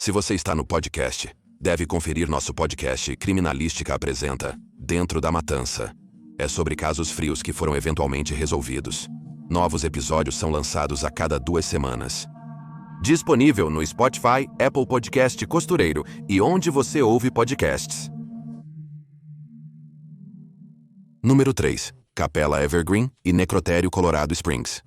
Se você está no podcast, deve conferir nosso podcast Criminalística apresenta Dentro da Matança. É sobre casos frios que foram eventualmente resolvidos. Novos episódios são lançados a cada 2 semanas. Disponível no Spotify, Apple Podcast Costureiro e onde você ouve podcasts. Número 3. Capela Evergreen e Necrotério Colorado Springs.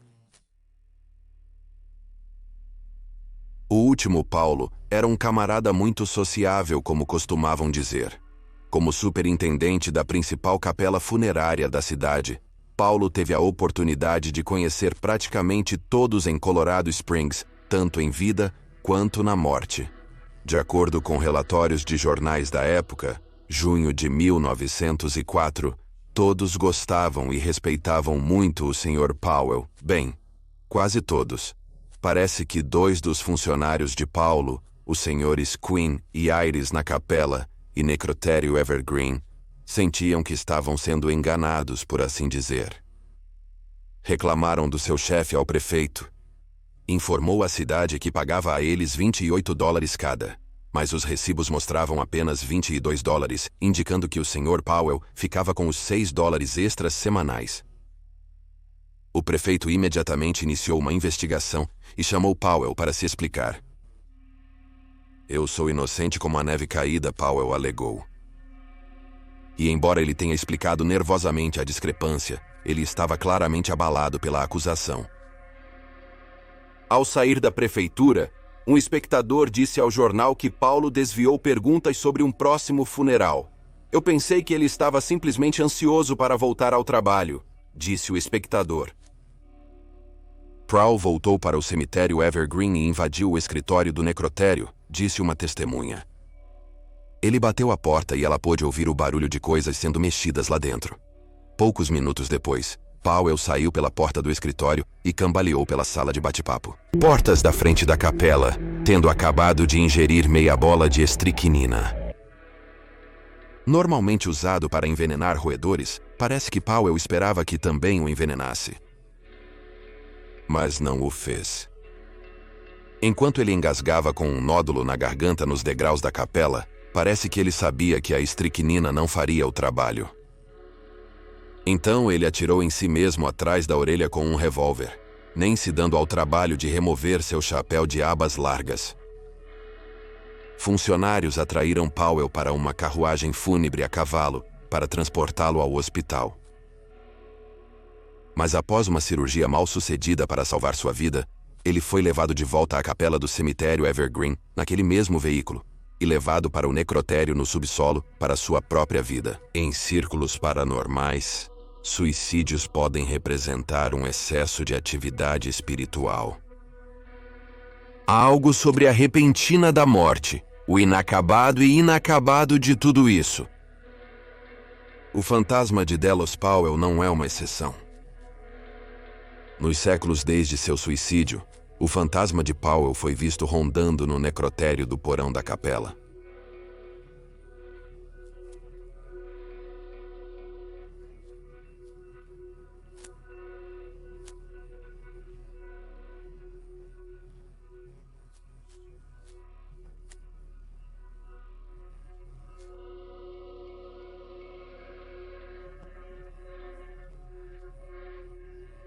O último Paulo era um camarada muito sociável, como costumavam dizer. Como superintendente da principal capela funerária da cidade, Paulo teve a oportunidade de conhecer praticamente todos em Colorado Springs, tanto em vida quanto na morte. De acordo com relatórios de jornais da época, junho de 1904, todos gostavam e respeitavam muito o Sr. Powell. Bem, quase todos. Parece que 2 dos funcionários de Paulo, os senhores Quinn e Iris na capela e Necrotério Evergreen, sentiam que estavam sendo enganados, por assim dizer. Reclamaram do seu chefe ao prefeito. Informou a cidade que pagava a eles $28 cada, mas os recibos mostravam apenas $22, indicando que o Sr. Powell ficava com os $6 extras semanais. O prefeito imediatamente iniciou uma investigação e chamou Powell para se explicar. "Eu sou inocente como a neve caída", Powell alegou. E embora ele tenha explicado nervosamente a discrepância, ele estava claramente abalado pela acusação. Ao sair da prefeitura, um espectador disse ao jornal que Paulo desviou perguntas sobre um próximo funeral. "Eu pensei que ele estava simplesmente ansioso para voltar ao trabalho", disse o espectador. Powell voltou para o cemitério Evergreen e invadiu o escritório do necrotério, disse uma testemunha. Ele bateu a porta e ela pôde ouvir o barulho de coisas sendo mexidas lá dentro. Poucos minutos depois, Powell saiu pela porta do escritório e cambaleou pela sala de bate-papo. Portas da frente da capela, tendo acabado de ingerir meia bola de estricnina. Normalmente usado para envenenar roedores, parece que Powell esperava que também o envenenasse. Mas não o fez. Enquanto ele engasgava com um nódulo na garganta nos degraus da capela, parece que ele sabia que a estricnina não faria o trabalho. Então ele atirou em si mesmo atrás da orelha com um revólver, nem se dando ao trabalho de remover seu chapéu de abas largas. Funcionários atraíram Powell para uma carruagem fúnebre a cavalo para transportá-lo ao hospital. Mas após uma cirurgia mal sucedida para salvar sua vida, ele foi levado de volta à capela do cemitério Evergreen, naquele mesmo veículo, e levado para o necrotério no subsolo para sua própria vida. Em círculos paranormais, suicídios podem representar um excesso de atividade espiritual. Algo sobre a repentina da morte, o inacabado e inacabado de tudo isso. O fantasma de Delos Powell não é uma exceção. Nos séculos desde seu suicídio, o fantasma de Powell foi visto rondando no necrotério do porão da capela.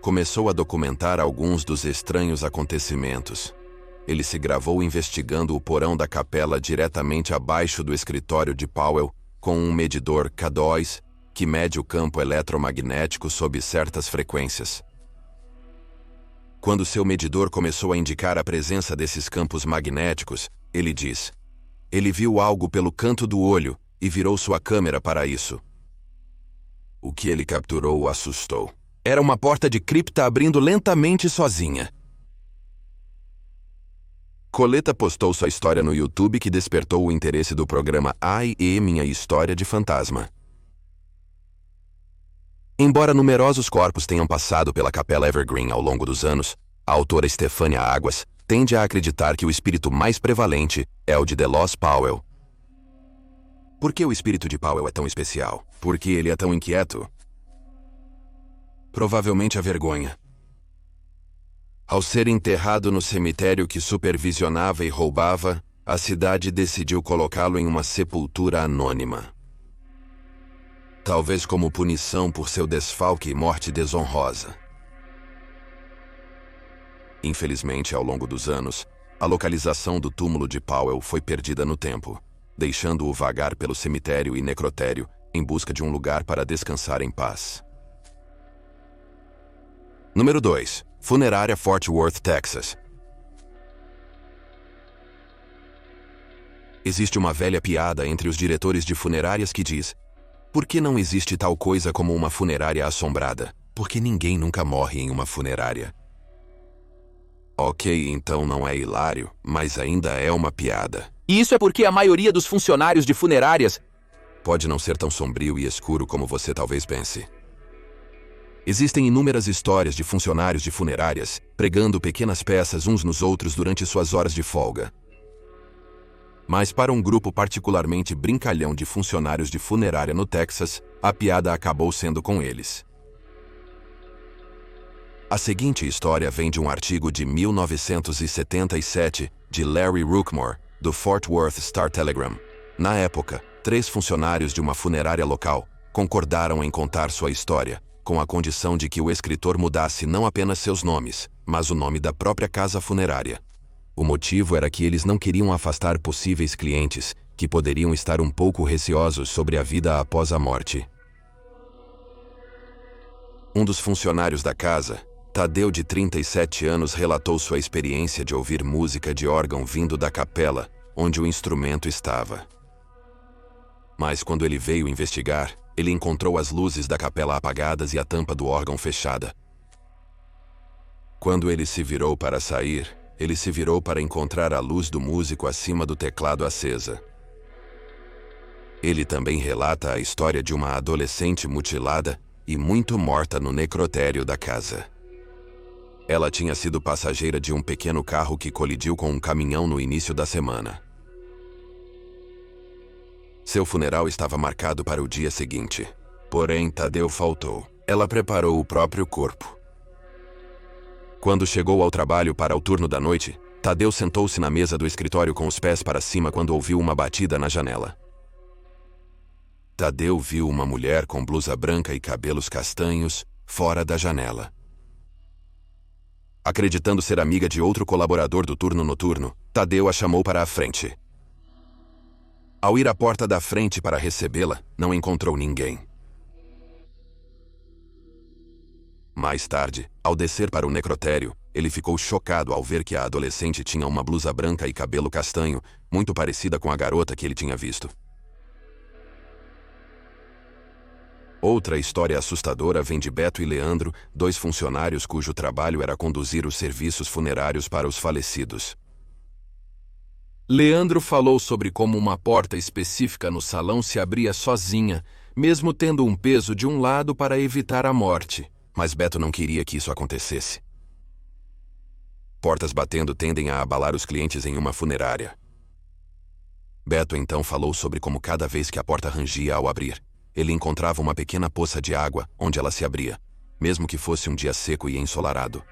Começou a documentar alguns dos estranhos acontecimentos. Ele se gravou investigando o porão da capela diretamente abaixo do escritório de Powell, com um medidor K2, que mede o campo eletromagnético sob certas frequências. Quando seu medidor começou a indicar a presença desses campos magnéticos, ele diz: "Ele viu algo pelo canto do olho e virou sua câmera para isso." O que ele capturou o assustou. Era uma porta de cripta abrindo lentamente sozinha. Coleta postou sua história no YouTube, que despertou o interesse do programa A&E Minha História de Fantasma. Embora numerosos corpos tenham passado pela capela Evergreen ao longo dos anos, a autora Stefania Águas tende a acreditar que o espírito mais prevalente é o de Delos Powell. Por que o espírito de Powell é tão especial? Por que ele é tão inquieto? Provavelmente a vergonha. Ao ser enterrado no cemitério que supervisionava e roubava, a cidade decidiu colocá-lo em uma sepultura anônima. Talvez como punição por seu desfalque e morte desonrosa. Infelizmente, ao longo dos anos, a localização do túmulo de Powell foi perdida no tempo, deixando-o vagar pelo cemitério e necrotério em busca de um lugar para descansar em paz. Número 2. Funerária Fort Worth, Texas. Existe uma velha piada entre os diretores de funerárias que diz: por que não existe tal coisa como uma funerária assombrada? Porque ninguém nunca morre em uma funerária. Ok, então não é hilário, mas ainda é uma piada. E isso é porque a maioria dos funcionários de funerárias pode não ser tão sombrio e escuro como você talvez pense. Existem inúmeras histórias de funcionários de funerárias pregando pequenas peças uns nos outros durante suas horas de folga. Mas para um grupo particularmente brincalhão de funcionários de funerária no Texas, a piada acabou sendo com eles. A seguinte história vem de um artigo de 1977 de Larry Rookmore, do Fort Worth Star-Telegram. Na época, 3 funcionários de uma funerária local concordaram em contar sua história, com a condição de que o escritor mudasse não apenas seus nomes, mas o nome da própria casa funerária. O motivo era que eles não queriam afastar possíveis clientes que poderiam estar um pouco receosos sobre a vida após a morte. Um dos funcionários da casa, Tadeu, de 37 anos, relatou sua experiência de ouvir música de órgão vindo da capela onde o instrumento estava. Mas quando ele veio investigar, ele encontrou as luzes da capela apagadas e a tampa do órgão fechada. Quando ele se virou para sair, ele se virou para encontrar a luz do músico acima do teclado acesa. Ele também relata a história de uma adolescente mutilada e muito morta no necrotério da casa. Ela tinha sido passageira de um pequeno carro que colidiu com um caminhão no início da semana. Seu funeral estava marcado para o dia seguinte. Porém, Tadeu faltou. Ela preparou o próprio corpo. Quando chegou ao trabalho para o turno da noite, Tadeu sentou-se na mesa do escritório com os pés para cima quando ouviu uma batida na janela. Tadeu viu uma mulher com blusa branca e cabelos castanhos fora da janela. Acreditando ser amiga de outro colaborador do turno noturno, Tadeu a chamou para a frente. Ao ir à porta da frente para recebê-la, não encontrou ninguém. Mais tarde, ao descer para o necrotério, ele ficou chocado ao ver que a adolescente tinha uma blusa branca e cabelo castanho, muito parecida com a garota que ele tinha visto. Outra história assustadora vem de Beto e Leandro, 2 funcionários cujo trabalho era conduzir os serviços funerários para os falecidos. Leandro falou sobre como uma porta específica no salão se abria sozinha, mesmo tendo um peso de um lado para evitar a morte. Mas Beto não queria que isso acontecesse. Portas batendo tendem a abalar os clientes em uma funerária. Beto então falou sobre como cada vez que a porta rangia ao abrir, ele encontrava uma pequena poça de água onde ela se abria, mesmo que fosse um dia seco e ensolarado.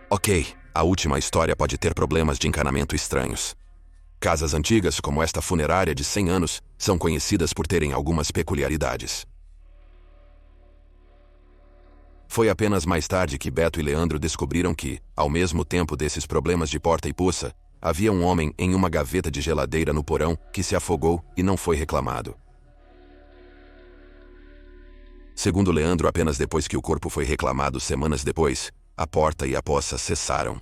Ok, a última história pode ter problemas de encanamento estranhos. Casas antigas, como esta funerária de 100 anos, são conhecidas por terem algumas peculiaridades. Foi apenas mais tarde que Beto e Leandro descobriram que, ao mesmo tempo desses problemas de porta e poça, havia um homem em uma gaveta de geladeira no porão que se afogou e não foi reclamado. Segundo Leandro, apenas depois que o corpo foi reclamado semanas depois, a porta e a poça cessaram.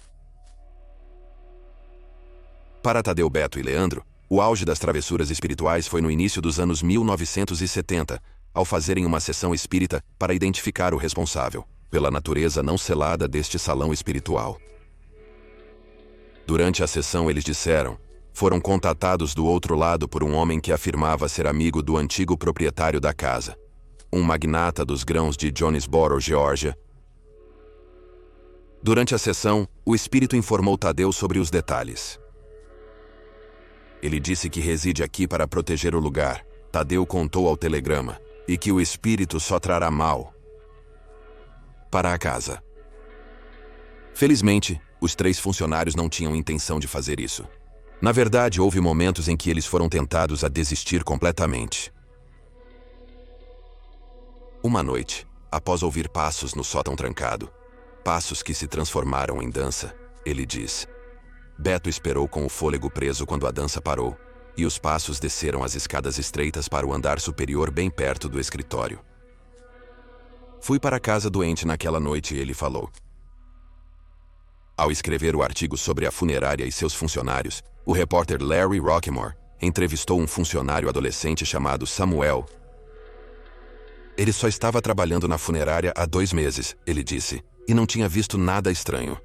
Para Tadeu, Beto e Leandro, o auge das travessuras espirituais foi no início dos anos 1970, ao fazerem uma sessão espírita para identificar o responsável pela natureza não selada deste salão espiritual. Durante a sessão, eles disseram: foram contatados do outro lado por um homem que afirmava ser amigo do antigo proprietário da casa, um magnata dos grãos de Jonesboro, Geórgia. Durante a sessão, o espírito informou Tadeu sobre os detalhes. Ele disse que reside aqui para proteger o lugar, Tadeu contou ao telegrama, e que o espírito só trará mal para a casa. Felizmente, os 3 funcionários não tinham intenção de fazer isso. Na verdade, houve momentos em que eles foram tentados a desistir completamente. Uma noite, após ouvir passos no sótão trancado, passos que se transformaram em dança, ele diz: Beto esperou com o fôlego preso quando a dança parou, e os passos desceram as escadas estreitas para o andar superior bem perto do escritório. Fui para a casa doente naquela noite, ele falou. Ao escrever o artigo sobre a funerária e seus funcionários, o repórter Larry Rockmore entrevistou um funcionário adolescente chamado Samuel. Ele só estava trabalhando na funerária há 2 meses, ele disse, e não tinha visto nada estranho.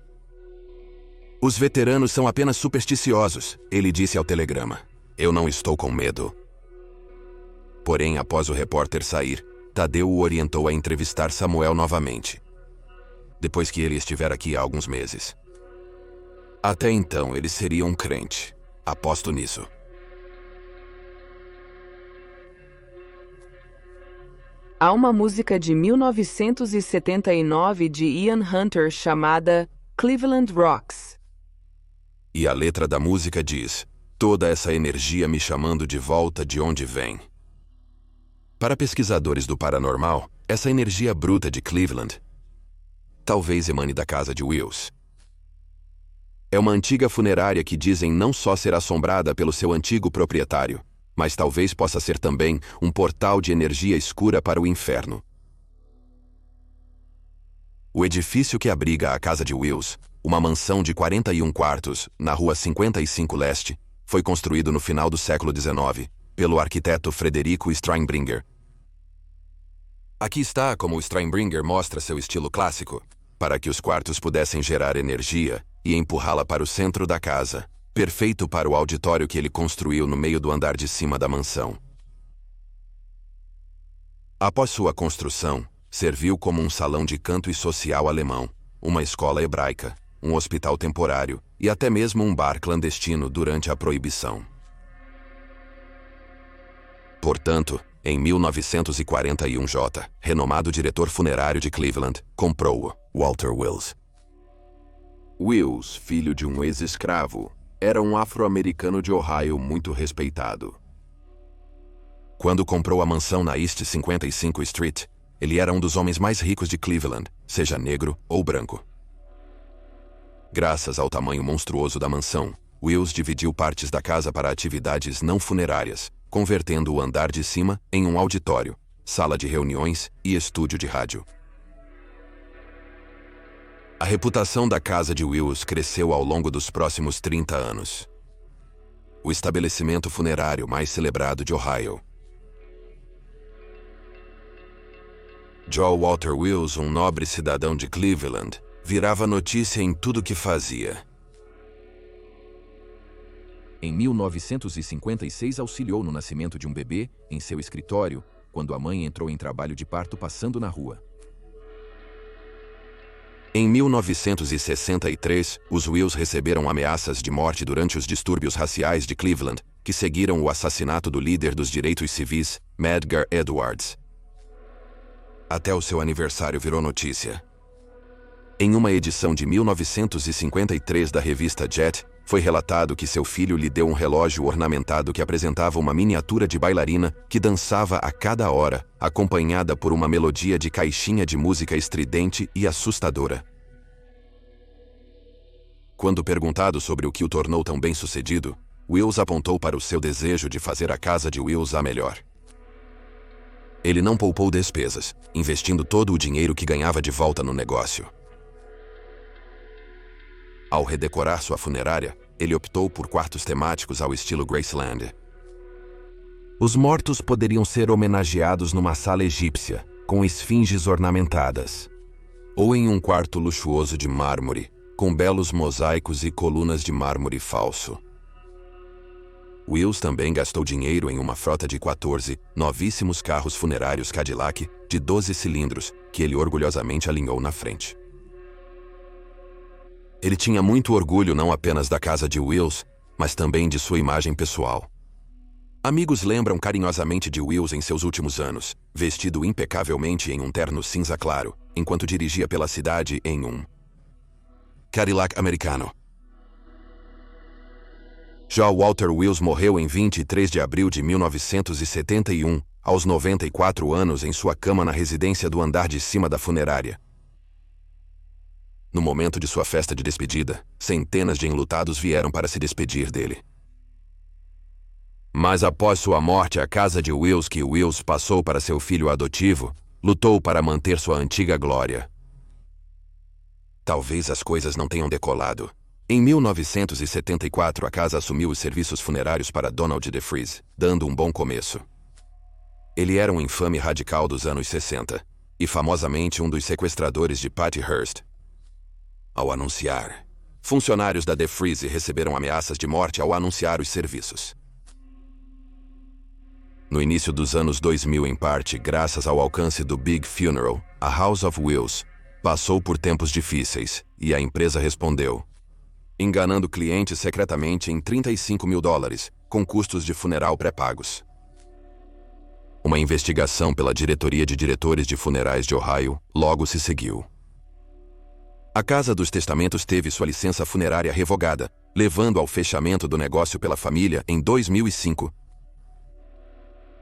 Os veteranos são apenas supersticiosos, ele disse ao telegrama. Eu não estou com medo. Porém, após o repórter sair, Tadeu o orientou a entrevistar Samuel novamente, depois que ele estiver aqui há alguns meses. Até então, ele seria um crente. Aposto nisso. Há uma música de 1979 de Ian Hunter chamada Cleveland Rocks. E a letra da música diz: toda essa energia me chamando de volta de onde vem. Para pesquisadores do paranormal, essa energia bruta de Cleveland talvez emane da casa de Wills. É uma antiga funerária que dizem não só ser assombrada pelo seu antigo proprietário, mas talvez possa ser também um portal de energia escura para o inferno. O edifício que abriga a casa de Wills, uma mansão de 41 quartos, na rua 55 Leste, foi construído no final do século XIX, pelo arquiteto Frederico Steinbringer. Aqui está como o Steinbringer mostra seu estilo clássico, para que os quartos pudessem gerar energia e empurrá-la para o centro da casa, perfeito para o auditório que ele construiu no meio do andar de cima da mansão. Após sua construção, serviu como um salão de canto e social alemão, uma escola hebraica, um hospital temporário e até mesmo um bar clandestino durante a Proibição. Portanto, em 1941 J., renomado diretor funerário de Cleveland, comprou-o, Walter Wills. Wills, filho de um ex-escravo, era um afro-americano de Ohio muito respeitado. Quando comprou a mansão na East 55 Street, ele era um dos homens mais ricos de Cleveland, seja negro ou branco. Graças ao tamanho monstruoso da mansão, Wills dividiu partes da casa para atividades não funerárias, convertendo o andar de cima em um auditório, sala de reuniões e estúdio de rádio. A reputação da casa de Wills cresceu ao longo dos próximos 30 anos. O estabelecimento funerário mais celebrado de Ohio. Joe Walter Wills, um nobre cidadão de Cleveland, virava notícia em tudo que fazia. Em 1956 auxiliou no nascimento de um bebê em seu escritório, quando a mãe entrou em trabalho de parto passando na rua. Em 1963, os Wills receberam ameaças de morte durante os distúrbios raciais de Cleveland, que seguiram o assassinato do líder dos direitos civis, Medgar Edwards. Até o seu aniversário virou notícia. Em uma edição de 1953 da revista Jet, foi relatado que seu filho lhe deu um relógio ornamentado que apresentava uma miniatura de bailarina que dançava a cada hora, acompanhada por uma melodia de caixinha de música estridente e assustadora. Quando perguntado sobre o que o tornou tão bem-sucedido, Wills apontou para o seu desejo de fazer a casa de Wills a melhor. Ele não poupou despesas, investindo todo o dinheiro que ganhava de volta no negócio. Ao redecorar sua funerária, ele optou por quartos temáticos ao estilo Graceland. Os mortos poderiam ser homenageados numa sala egípcia, com esfinges ornamentadas, ou em um quarto luxuoso de mármore, com belos mosaicos e colunas de mármore falso. Wills também gastou dinheiro em uma frota de 14 novíssimos carros funerários Cadillac de 12 cilindros, que ele orgulhosamente alinhou na frente. Ele tinha muito orgulho não apenas da casa de Wills, mas também de sua imagem pessoal. Amigos lembram carinhosamente de Wills em seus últimos anos, vestido impecavelmente em um terno cinza claro, enquanto dirigia pela cidade em um Cadillac americano. Já Walter Wills morreu em 23 de abril de 1971, aos 94 anos, em sua cama na residência do andar de cima da funerária. No momento de sua festa de despedida, centenas de enlutados vieram para se despedir dele. Mas após sua morte, a casa de Wills, que Wills passou para seu filho adotivo, lutou para manter sua antiga glória. Talvez as coisas não tenham decolado. Em 1974, a casa assumiu os serviços funerários para Donald DeFries, dando um bom começo. Ele era um infame radical dos anos 60, e famosamente um dos sequestradores de Patty Hearst. Ao anunciar, funcionários da DeFries receberam ameaças de morte ao anunciar os serviços. No início dos anos 2000, em parte graças ao alcance do Big Funeral, a House of Wills passou por tempos difíceis, e a empresa respondeu, enganando clientes secretamente em $35 mil, com custos de funeral pré-pagos. Uma investigação pela Diretoria de Diretores de Funerais de Ohio logo se seguiu. A Casa dos Testamentos teve sua licença funerária revogada, levando ao fechamento do negócio pela família em 2005.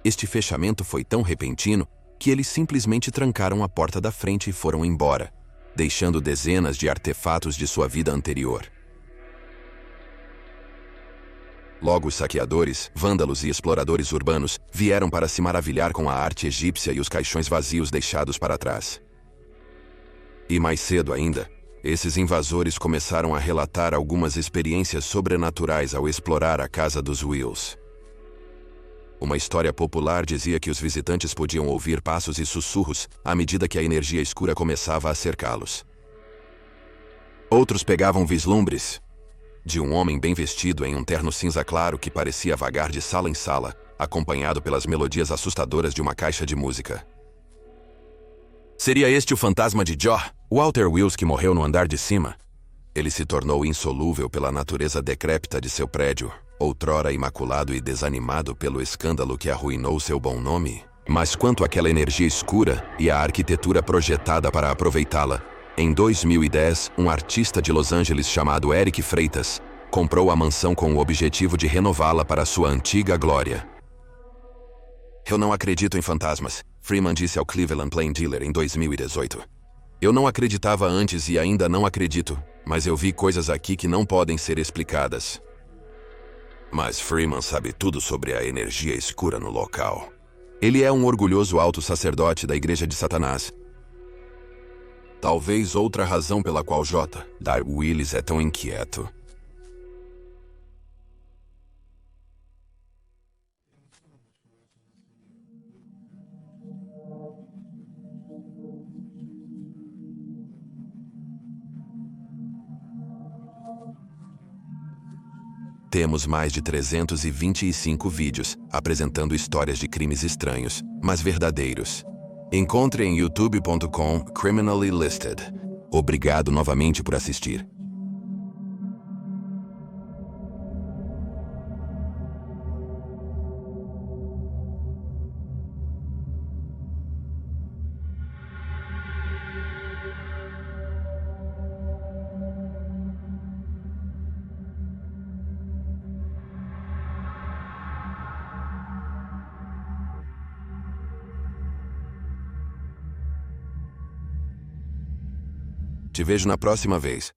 Este fechamento foi tão repentino que eles simplesmente trancaram a porta da frente e foram embora, deixando dezenas de artefatos de sua vida anterior. Logo, os saqueadores, vândalos e exploradores urbanos vieram para se maravilhar com a arte egípcia e os caixões vazios deixados para trás. E mais cedo ainda, esses invasores começaram a relatar algumas experiências sobrenaturais ao explorar a casa dos Wills. Uma história popular dizia que os visitantes podiam ouvir passos e sussurros à medida que a energia escura começava a cercá-los. Outros pegavam vislumbres de um homem bem vestido em um terno cinza claro que parecia vagar de sala em sala, acompanhado pelas melodias assustadoras de uma caixa de música. Seria este o fantasma de Joe Walter Wills, que morreu no andar de cima? Ele se tornou insolúvel pela natureza decrépita de seu prédio, outrora imaculado e desanimado pelo escândalo que arruinou seu bom nome. Mas quanto àquela energia escura e à arquitetura projetada para aproveitá-la, em 2010, um artista de Los Angeles chamado Eric Freitas comprou a mansão com o objetivo de renová-la para sua antiga glória. Eu não acredito em fantasmas, Freeman disse ao Cleveland Plain Dealer em 2018. Eu não acreditava antes e ainda não acredito, mas eu vi coisas aqui que não podem ser explicadas. Mas Freeman sabe tudo sobre a energia escura no local. Ele é um orgulhoso alto sacerdote da Igreja de Satanás. Talvez outra razão pela qual J. Willis é tão inquieto. Temos mais de 325 vídeos apresentando histórias de crimes estranhos, mas verdadeiros. Encontre em youtube.com Criminally Listed. Obrigado novamente por assistir. Te vejo na próxima vez.